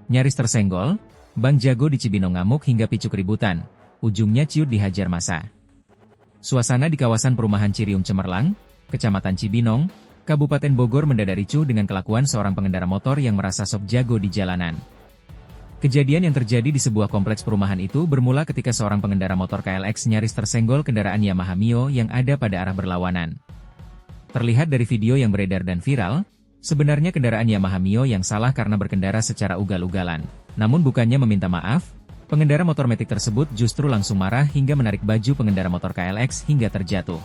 Nyaris tersenggol, Bang Jago di Cibinong ngamuk hingga picu keributan. Ujungnya ciut dihajar massa. Suasana di kawasan perumahan Cirium Cemerlang, Kecamatan Cibinong, Kabupaten Bogor mendadak ricuh dengan kelakuan seorang pengendara motor yang merasa sok jago di jalanan. Kejadian yang terjadi di sebuah kompleks perumahan itu bermula ketika seorang pengendara motor KLX nyaris tersenggol kendaraan Yamaha Mio yang ada pada arah berlawanan. Terlihat dari video yang beredar dan viral, sebenarnya kendaraan Yamaha Mio yang salah karena berkendara secara ugal-ugalan. Namun bukannya meminta maaf, pengendara motor metik tersebut justru langsung marah hingga menarik baju pengendara motor KLX hingga terjatuh.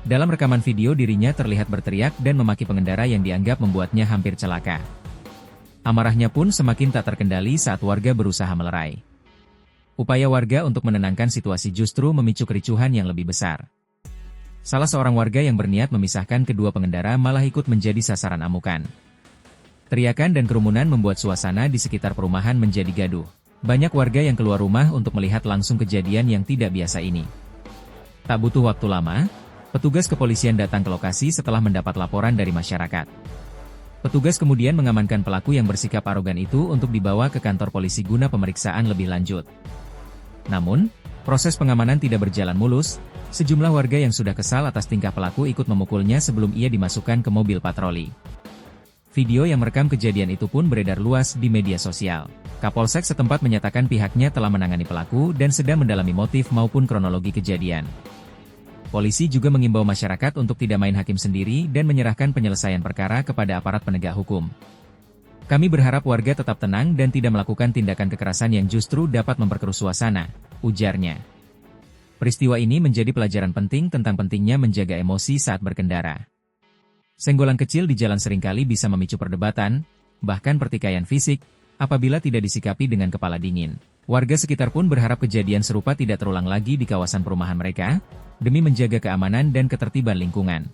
Dalam rekaman video dirinya terlihat berteriak dan memaki pengendara yang dianggap membuatnya hampir celaka. Amarahnya pun semakin tak terkendali saat warga berusaha melerai. Upaya warga untuk menenangkan situasi justru memicu kericuhan yang lebih besar. Salah seorang warga yang berniat memisahkan kedua pengendara malah ikut menjadi sasaran amukan. Teriakan dan kerumunan membuat suasana di sekitar perumahan menjadi gaduh. Banyak warga yang keluar rumah untuk melihat langsung kejadian yang tidak biasa ini. Tak butuh waktu lama, petugas kepolisian datang ke lokasi setelah mendapat laporan dari masyarakat. Petugas kemudian mengamankan pelaku yang bersikap arogan itu untuk dibawa ke kantor polisi guna pemeriksaan lebih lanjut. Namun, proses pengamanan tidak berjalan mulus, sejumlah warga yang sudah kesal atas tingkah pelaku ikut memukulnya sebelum ia dimasukkan ke mobil patroli. Video yang merekam kejadian itu pun beredar luas di media sosial. Kapolsek setempat menyatakan pihaknya telah menangani pelaku dan sedang mendalami motif maupun kronologi kejadian. Polisi juga mengimbau masyarakat untuk tidak main hakim sendiri dan menyerahkan penyelesaian perkara kepada aparat penegak hukum. Kami berharap warga tetap tenang dan tidak melakukan tindakan kekerasan yang justru dapat memperkeruh suasana, ujarnya. Peristiwa ini menjadi pelajaran penting tentang pentingnya menjaga emosi saat berkendara. Senggolan kecil di jalan seringkali bisa memicu perdebatan, bahkan pertikaian fisik, apabila tidak disikapi dengan kepala dingin. Warga sekitar pun berharap kejadian serupa tidak terulang lagi di kawasan perumahan mereka, demi menjaga keamanan dan ketertiban lingkungan.